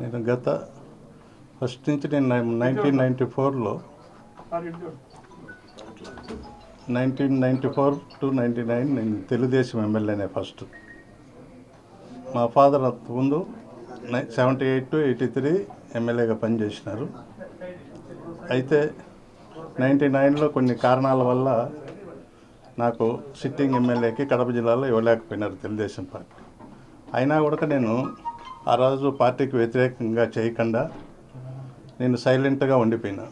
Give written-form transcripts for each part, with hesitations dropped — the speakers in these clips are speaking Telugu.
నేను ఫస్ట్ నుంచి నేను 1994 టు 99 నేను తెలుగుదేశం ఎమ్మెల్యేనే ఫస్ట్. మా ఫాదర్ ముందు 78 టు 83 ఎమ్మెల్యేగా పనిచేసినారు. అయితే 99లో కొన్ని కారణాల వల్ల నాకు సిట్టింగ్ ఎమ్మెల్యేకి కడప జిల్లాలో ఇవ్వలేకపోయినారు తెలుగుదేశం పార్టీ. అయినా కూడా నేను ఆ రోజు పార్టీకి వ్యతిరేకంగా చేయకుండా నేను సైలెంట్గా ఉండిపోయినా.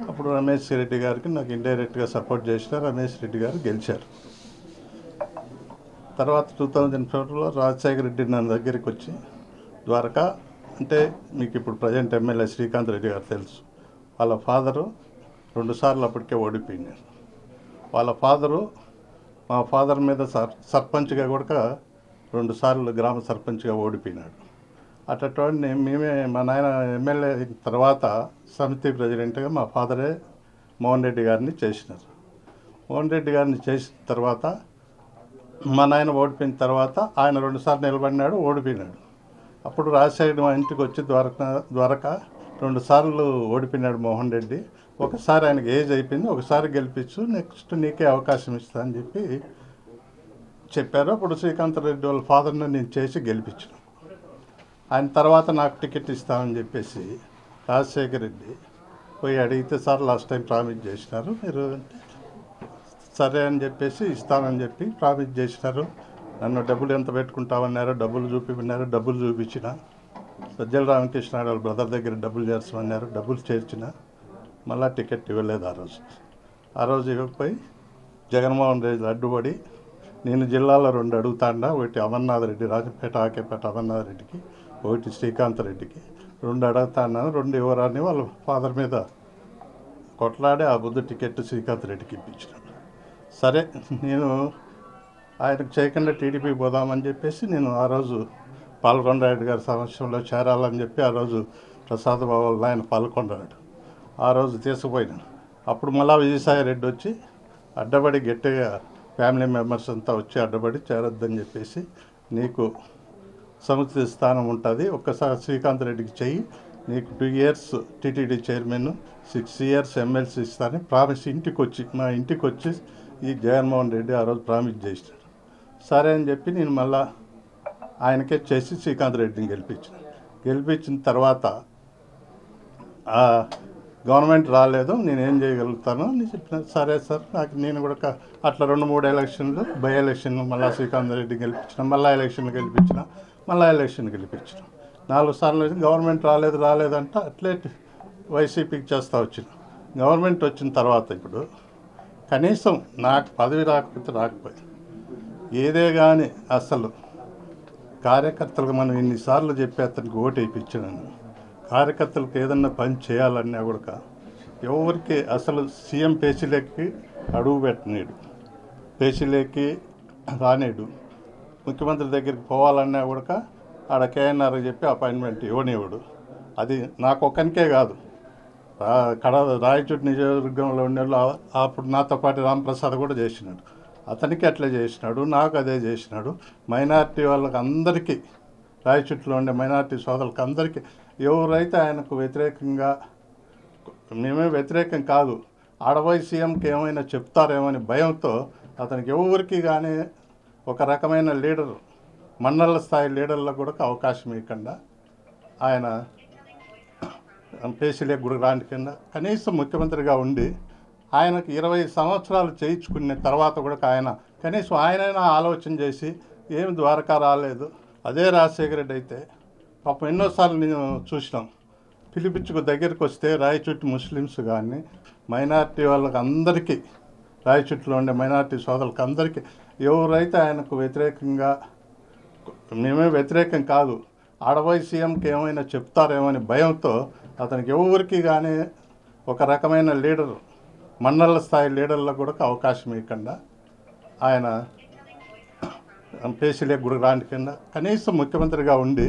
అప్పుడు రమేష్ రెడ్డి గారికి నాకు ఇండైరెక్ట్గా సపోర్ట్ చేసిన రమేష్ రెడ్డి గారు గెలిచారు. తర్వాత 2004లో రాజశేఖర రెడ్డి నా దగ్గరికి వచ్చి ద్వారకా అంటే మీకు ఇప్పుడు ప్రజెంట్ ఎమ్మెల్యే శ్రీకాంత్ రెడ్డి గారు తెలుసు, వాళ్ళ ఫాదరు 2 సార్లు అప్పటికే ఓడిపోయినారు. వాళ్ళ ఫాదరు మా ఫాదర్ మీద సర్పంచ్గా కూడా 2 సార్లు గ్రామ సర్పంచ్గా ఓడిపోయినాడు. అటువంటి మేమే మా నాయన ఎమ్మెల్యే తర్వాత సమితి ప్రెసిడెంట్గా మా ఫాదరే మోహన్ రెడ్డి గారిని చేసినారు. మోహన్ రెడ్డి గారిని చేసిన తర్వాత మా నాయన ఓడిపోయిన తర్వాత ఆయన 2 సార్లు నిలబడినాడు, ఓడిపోయినాడు. అప్పుడు రాజశేఖర్ మా ఇంటికి వచ్చి ద్వారకా 2 సార్లు ఓడిపోయినాడు మోహన్ రెడ్డి. ఒకసారి ఆయనకి ఏజ్ అయిపోయింది, ఒకసారి గెలిపించు, నెక్స్ట్ నీకే అవకాశం ఇస్తా అని చెప్పారు. అప్పుడు శ్రీకాంత్ రెడ్డి వాళ్ళ ఫాదర్ని నేను చేసి గెలిపించాను. ఆయన తర్వాత నాకు టికెట్ ఇస్తామని చెప్పేసి రాజశేఖర్ రెడ్డి పోయి అడిగితే, సార్ లాస్ట్ టైం ప్రామిస్ చేసినారు మీరు అంటే సరే అని చెప్పేసి ఇస్తానని చెప్పి ప్రామిస్ చేసినారు. నన్ను డబ్బులు ఎంత పెట్టుకుంటామన్నారు, డబ్బులు చూపిమన్నారు, డబ్బులు చూపించిన. సజ్జల రామకృష్ణ వాళ్ళ బ్రదర్ దగ్గర డబ్బులు చేర్చమన్నారు, డబ్బులు చేర్చిన. మళ్ళీ టికెట్ ఇవ్వలేదు ఆ రోజు ఇవ్వకపోయి జగన్మోహన్ రెడ్డి అడ్డుపడి నేను జిల్లాలో 2 అడుగుతాండా, ఒకటి అమర్నాథ్ రెడ్డి రాజపేట ఆకేపేట అమర్నాథ్ రెడ్డికి, ఒకటి శ్రీకాంత్ రెడ్డికి 2 అడుగుతాన్నాను. 2 ఇవ్వరాని వాళ్ళ ఫాదర్ మీద కొట్లాడి ఆ బుద్ధ టికెట్ శ్రీకాంత్ రెడ్డికి ఇప్పించినాడు. సరే నేను ఆయనకు చేయకుండా టీడీపీ పోదామని చెప్పేసి నేను ఆ రోజు పాల్గొండారెడ్డి గారి సమక్షంలో చేరాలని చెప్పి ఆ రోజు ప్రసాద్ బాబు ఆయన పాల్గొండాడు. ఆ రోజు తీసుకుపోయినాను. అప్పుడు మళ్ళా విజయసాయి రెడ్డి వచ్చి అడ్డబడి గట్టిగా ఫ్యామిలీ మెంబర్స్ అంతా వచ్చి అడ్డబడి చేరొద్దని చెప్పేసి నీకు సముచిత స్థానం ఉంటుంది, ఒక్కసారి శ్రీకాంత్ రెడ్డికి చెయ్యి, నీకు 2 years TTD chairman 6 years MLC ఇస్తానని ప్రామిస్ మా ఇంటికి వచ్చి ఈ జగన్మోహన్ రెడ్డి ఆ రోజు ప్రామిస్ చేసినాడు. సరే అని చెప్పి నేను మళ్ళా ఆయనకే చేసి శ్రీకాంత్ రెడ్డిని గెలిపించిన తర్వాత గవర్నమెంట్ రాలేదు, నేనేం చేయగలుగుతాను అని చెప్పిన. సరే సార్ నాకు నేను కూడా అట్లా 2-3 ఎలక్షన్లు బై ఎలక్షన్ మళ్ళీ శ్రీకాంత్ రెడ్డి గెలిపించిన, మళ్ళీ ఎలక్షన్ గెలిపించిన, మళ్ళీ ఎలక్షన్ గెలిపించిన. 4 సార్లు గవర్నమెంట్ రాలేదంటే అట్లే వైసీపీకి చేస్తూ వచ్చిన. గవర్నమెంట్ వచ్చిన తర్వాత ఇప్పుడు కనీసం నాకు పదవి రాకపోయింది ఏదే కానీ అసలు కార్యకర్తలకు మనం ఇన్నిసార్లు చెప్పి అతనికి ఓటు వేయించాను. కార్యకర్తలకు ఏదన్నా పని చేయాలన్నా కూడా ఎవరికి అసలు సీఎం పేషీలోకి అడుగు పెట్టనీడు, పేషీలోకి రానేడు. ముఖ్యమంత్రి దగ్గరికి పోవాలన్నా కూడా ఆడ కేఎన్ఆర్ చెప్పి అపాయింట్మెంట్ ఇవ్వనివ్వడు. అది నాకు ఒక్కనికే కాదు, రాయచోటి నియోజకవర్గంలో ఉండేవాళ్ళు అప్పుడు నాతో పాటు రాంప్రసాద్ కూడా చేసినాడు, అతనికి అట్లే చేసినాడు, నాకు అదే చేసినాడు. మైనారిటీ వాళ్ళకి అందరికీ, రాయచోటిలో ఉండే మైనారిటీ సోదరులకు అందరికీ ఎవరైతే ఆయనకు వ్యతిరేకంగా, మేమే వ్యతిరేకం కాదు, ఆడబోయి సీఎంకి ఏమైనా చెప్తారేమని భయంతో అతనికి ఎవరికి కానీ ఒక రకమైన లీడర్, మండల స్థాయి లీడర్లకు కూడా అవకాశం ఇవ్వకుండా ఆయన పేషీలకు కూడా రానికుండా కనీసం ముఖ్యమంత్రిగా ఉండి ఆయనకు 20 సంవత్సరాలు చేయించుకున్న తర్వాత కూడా ఆయన కనీసం ఆయనైనా ఆలోచన చేసి ఏమి ద్వారకా రాలేదు. అదే రాజశేఖర రెడ్డి అయితే పాపం ఎన్నోసార్లు నేను చూసినాం, పిలిపించుకు దగ్గరికి వస్తే రాయచోటి ముస్లిమ్స్ కానీ మైనారిటీ వాళ్ళకి అందరికీ, రాయచోటిలో ఉండే మైనారిటీ సోదరులకు అందరికీ ఎవరైతే ఆయనకు వ్యతిరేకంగా, మేమే వ్యతిరేకం కాదు, ఆడబోయి సీఎంకి ఏమైనా చెప్తారేమని భయంతో అతనికి ఎవరికి కానీ ఒక రకమైన లీడర్, మండల స్థాయి లీడర్లకు కూడా అవకాశం ఇవ్వకుండా ఆయన పేషీలకు కూడా రానికుండా కనీసం ముఖ్యమంత్రిగా ఉండి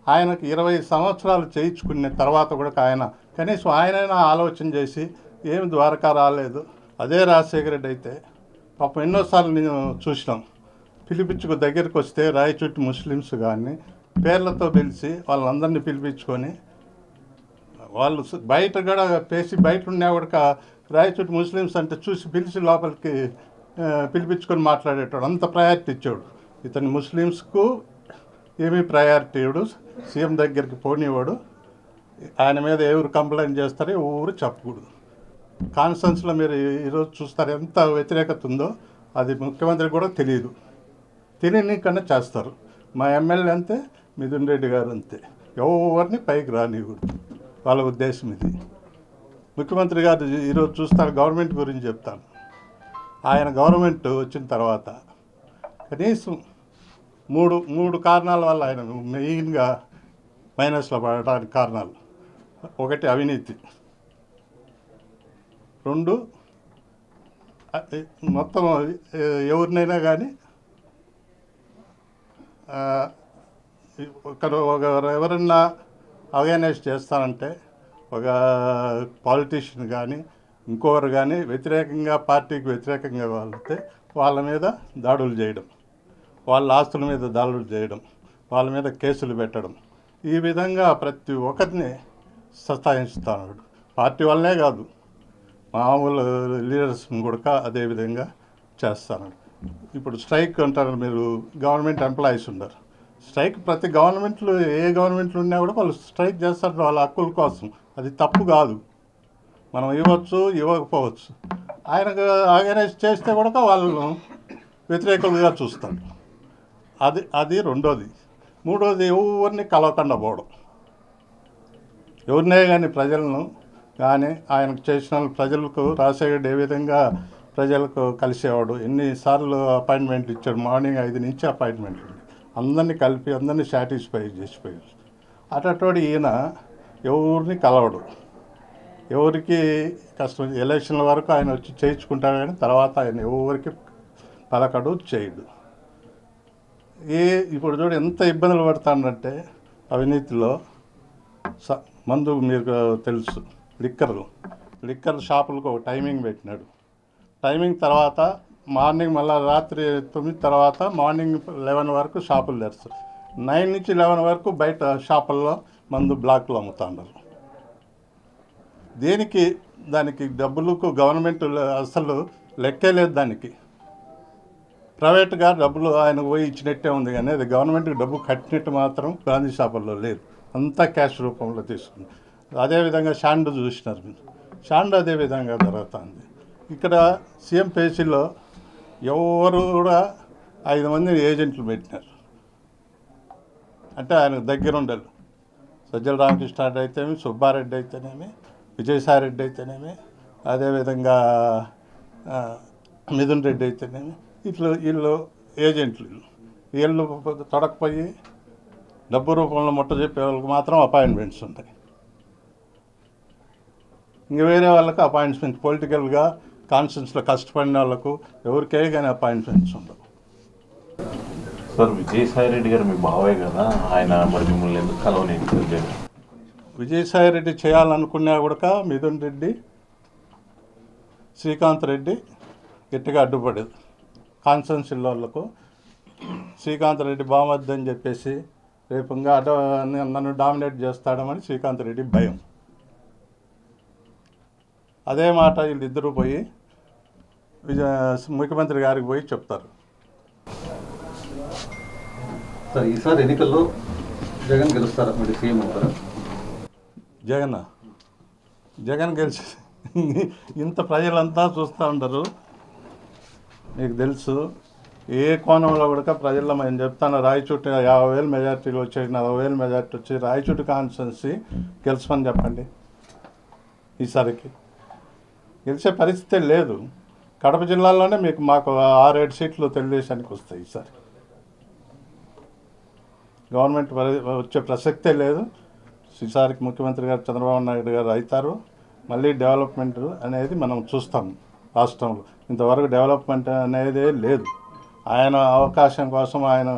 ఆయనకు 20 సంవత్సరాలు చేయించుకున్న తర్వాత కూడా ఆయన కనీసం ఆయనైనా ఆలోచన చేసి ఏమి ద్వారకా రాలేదు. అదే రాజశేఖర రెడ్డి అయితే పాపం ఎన్నోసార్లు నేను చూసినాం, పిలిపించుకు దగ్గరికి వస్తే రాయచోటి ముస్లిమ్స్ కానీ పేర్లతో పిలిచి వాళ్ళందరినీ పిలిపించుకొని వాళ్ళు బయట కూడా పేసి బయట ఉన్నా కూడా రాయచోటి ముస్లిమ్స్ అంటే చూసి పిలిచి లోపలికి పిలిపించుకొని మాట్లాడేటోడు, అంత ప్రయారిటీ ఇచ్చాడు. ఇతని ముస్లిమ్స్కు ఏమీ ప్రయారిటీ ఇవ్వడు, సీఎం దగ్గరికి పోనివాడు, ఆయన మీద ఎవరు కంప్లైంట్ చేస్తారో ఎవరు చెప్పకూడదు. కాన్ఫరెన్స్లో మీరు ఈరోజు చూస్తారు ఎంత వ్యతిరేకత ఉందో, అది ముఖ్యమంత్రికి కూడా తెలియదు, తెలియని కన్నా చేస్తారు. మా ఎమ్మెల్యే అంతే, మిథున్ రెడ్డి గారు అంతే, ఎవరిని పైకి రానివ్వడు, వాళ్ళ ఉద్దేశం ఇది. ముఖ్యమంత్రి గారు ఈరోజు చూస్తారు, గవర్నమెంట్ గురించి చెప్తాను. ఆయన గవర్నమెంట్ వచ్చిన తర్వాత కనీసం మూడు కారణాల వల్ల ఆయన మెయిన్గా మైనస్లో పడడానికి కారణాలు. ఒకటి అవినీతి, 2 మొత్తం ఎవరినైనా కానీ ఎవరన్నా అవేర్నెస్ చేస్తారంటే ఒక పాలిటీషియన్ కానీ ఇంకొకరు కానీ వ్యతిరేకంగా పార్టీకి వ్యతిరేకంగా వెళ్తే వాళ్ళ మీద దాడులు చేయడం, వాళ్ళ ఆస్తుల మీద దాడులు చేయడం, వాళ్ళ మీద కేసులు పెట్టడం, ఈ విధంగా ప్రతి ఒక్కరిని సతాయిస్తున్నాడు. పార్టీ వల్లనే కాదు, మామూలు లీడర్స్ కూడా అదేవిధంగా చేస్తాను. ఇప్పుడు స్ట్రైక్ అంటారు, మీరు గవర్నమెంట్ ఎంప్లాయీస్ ఉన్నారు, స్ట్రైక్ ప్రతి గవర్నమెంట్లో ఏ గవర్నమెంట్లు ఉన్నా కూడా వాళ్ళు స్ట్రైక్ చేస్తారు వాళ్ళ హక్కుల కోసం. అది తప్పు కాదు, మనం ఇవ్వచ్చు ఇవ్వకపోవచ్చు. ఆయనకు ఆర్గనైజ్ చేస్తే కూడా వాళ్ళను వ్యతిరేకులుగా చూస్తాడు. అది రెండోది. మూడోది, ఎవరిని కలవకుండా పోవడం. ఎవరినే కానీ ప్రజలను కానీ ఆయనకు చేసిన ప్రజలకు రాజశేఖర్ ఏ విధంగా ప్రజలకు కలిసేవాడు, ఎన్నిసార్లు అపాయింట్మెంట్లు ఇచ్చాడు. మార్నింగ్ 5 నుంచి అపాయింట్మెంట్లు అందరినీ కలిపి అందరినీ సాటిస్ఫై చేసిపోయాడు. అటోడు ఈయన ఎవరిని కలవడు, ఎవరికి కష్టం. ఎలక్షన్ల వరకు ఆయన వచ్చి చేయించుకుంటాడు కానీ తర్వాత ఆయన ఎవరికి పలకడు, చేయడు. ఇప్పుడు చూడు ఎంత ఇబ్బందులు పడతాడంటే అవినీతిలో. మందు మీకు తెలుసు, లిక్కర్ షాపులకు ఒక టైమింగ్ పెట్టినాడు. టైమింగ్ తర్వాత మార్నింగ్ మళ్ళీ రాత్రి 9 తర్వాత మార్నింగ్ 11 వరకు షాపులు తెరుస్తారు. 9 నుంచి 11 వరకు బయట షాపుల్లో మందు బ్లాక్లో అమ్ముతాండారు. దానికి డబ్బులకు గవర్నమెంట్ అసలు లెక్కే లేదు. దానికి ప్రైవేట్గా డబ్బులు ఆయనకు పోయి ఇచ్చినట్టే ఉంది, కానీ అది గవర్నమెంట్కి డబ్బు కట్టినట్టు మాత్రం గాంధీ షాపుల్లో లేదు, అంతా క్యాష్ రూపంలో తీసుకుంది. అదేవిధంగా షాండ్ చూసినారు మీరు, షాండ్ అదేవిధంగా జరుగుతుంది. ఇక్కడ సీఎం పేసీలో ఎవరు కూడా 5 మంది ఏజెంట్లు పెట్టినారు. అంటే ఆయనకు దగ్గర ఉండాలి. సజ్జల రామకృష్ణారెడ్డి అయితేనేమి, సుబ్బారెడ్డి అయితేనేమి, విజయసాయిరెడ్డి అయితేనేమి, అదేవిధంగా మిథున్ రెడ్డి అయితేనేమి, వీళ్ళు ఏజెంట్లు. వీళ్ళు తొడకపోయి డబ్బు రూపంలో ముట్ట చెప్పే వాళ్ళకి మాత్రం అపాయింట్మెంట్స్ ఉంటాయి. ఇంక వేరే వాళ్ళకి అపాయింట్మెంట్స్ పొలిటికల్గా కాన్స్టిట్యూన్సీలో కష్టపడిన వాళ్ళకు ఎవరికే కానీ అపాయింట్మెంట్స్ ఉండవు. సార్, విజయసాయిరెడ్డి గారు మీ బావే కదా, ఆయన మరి మిమ్మల్ని ఎందుకు కలవలేదు? విజయసాయిరెడ్డి చేయాలనుకున్నా కూడా మిథున్ రెడ్డి, శ్రీకాంత్ రెడ్డి గట్టిగా అడ్డుపడేది. కాన్స్టిట్యూన్సీల వాళ్ళకు శ్రీకాంత్ రెడ్డి బామద్దు అని చెప్పేసి రేపు ఇంకా నన్ను డామినేట్ చేస్తాడమని శ్రీకాంత్ రెడ్డి భయం. అదే మాట వీళ్ళిద్దరూ పోయి ముఖ్యమంత్రి గారికి పోయి చెప్తారు. సార్, ఈసారి ఎన్నికల్లో జగన్ గెలుస్తారా? మరి సీఎం అవుతారా? జగన్ గెలిచి ఇంత ప్రజలంతా చూస్తూ ఉంటారు. మీకు తెలుసు, ఏ కోణంలో కూడా ప్రజల్లో మేము చెప్తాను, రాయచోటి 50,000 మెజార్టీలు వచ్చాయి, 40,000 మెజార్టీ వచ్చి రాయచోటి కాన్స్టిట్యున్సీ గెలుచమని చెప్పండి. ఈసారికి గెలిచే పరిస్థితే లేదు. కడప జిల్లాలోనే మాకు 6-7 సీట్లు తెలుగుదేశానికి వస్తాయి. ఈసారి గవర్నమెంట్ వచ్చే ప్రసక్తే లేదు. ఈసారికి ముఖ్యమంత్రి గారు చంద్రబాబు నాయుడు గారు అవుతారు. మళ్ళీ డెవలప్మెంట్ అనేది మనం చూస్తాం రాష్ట్రంలో. ఇంతవరకు డెవలప్మెంట్ అనేది లేదు. ఆయన అవకాశం కోసం, ఆయన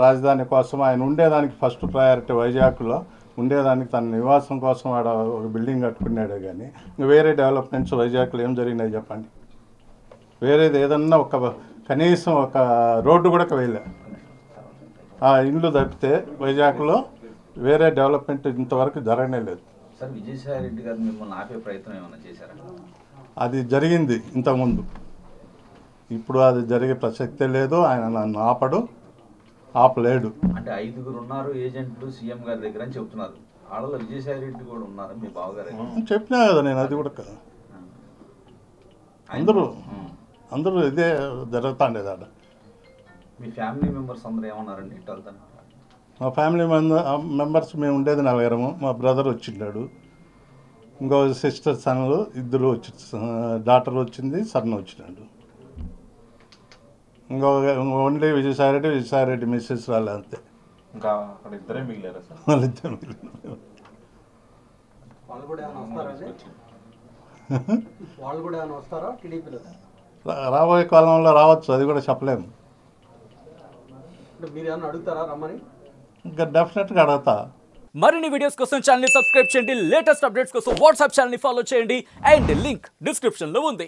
రాజధాని కోసం ఆయన ఉండేదానికి ఫస్ట్ ప్రయారిటీ వైజాగ్లో ఉండేదానికి తన నివాసం కోసం ఆడ ఒక బిల్డింగ్ కట్టుకున్నాడే కానీ వేరే డెవలప్మెంట్స్ వైజాగ్లో ఏం జరిగినాయి చెప్పండి? వేరేది ఏదన్నా కనీసం ఒక రోడ్డు కూడా వేయలే. ఆ ఇండ్లు తప్పితే వైజాగ్లో వేరే డెవలప్మెంట్ ఇంతవరకు జరగనే లేదు. సార్ విజయసాయి రెడ్డి గారు మిమ్మల్ని ఆపే ప్రయత్నం ఏమైనా చేశారా? అది జరిగింది ఇంతకుముందు, ఇప్పుడు అది జరిగే ప్రసక్తే లేదు. ఆయన నన్ను ఆపలేడు. అంటే 5 ఉన్నారు ఏజెంట్లు సీఎం గారి దగ్గర అని చెప్తున్నారు. వాళ్ళలో విజయసాయి రెడ్డి కూడా ఉన్నారు మీ బావగారు. చెప్పినా కదా నేను, అది కూడా అందరూ ఇదే జరుగుతుండేది ఆడ. మీ ఫ్యామిలీ మెంబర్స్ అందరూ ఏమన్నారండి ఇటు వెళ్తాను? మా ఫ్యామిలీ మెంబర్స్ మేము ఉండేది 4 మా బ్రదర్ వచ్చిండాడు, ఇంకో సిస్టర్ సన్లు 2 వచ్చి, డాటర్ వచ్చింది, సన్ వచ్చినాడు. ఓన్లీ విజయసాయిరెడ్డి మిస్సెస్ రాలే, అంతే. ఇంకా అక్కడ ఇద్దరే మిగిలారా సార్? వాళ్ళిద్దరు మిగిలిన. రాబోయే కాలంలో రావచ్చు, అది కూడా చెప్పలేము. ఇంకా డెఫినెట్గా అడుగుతా. మరిన్ని వీడియోస్ కోసం ఛానల్ ని సబ్స్క్రైబ్ చేయండి, లేటెస్ట్ అప్డేట్స్ కోసం వాట్సాప్ ఛానల్ ని ఫాలో చేయండి, అండ్ లింక్ డిస్క్రిప్షన్ లో ఉంది.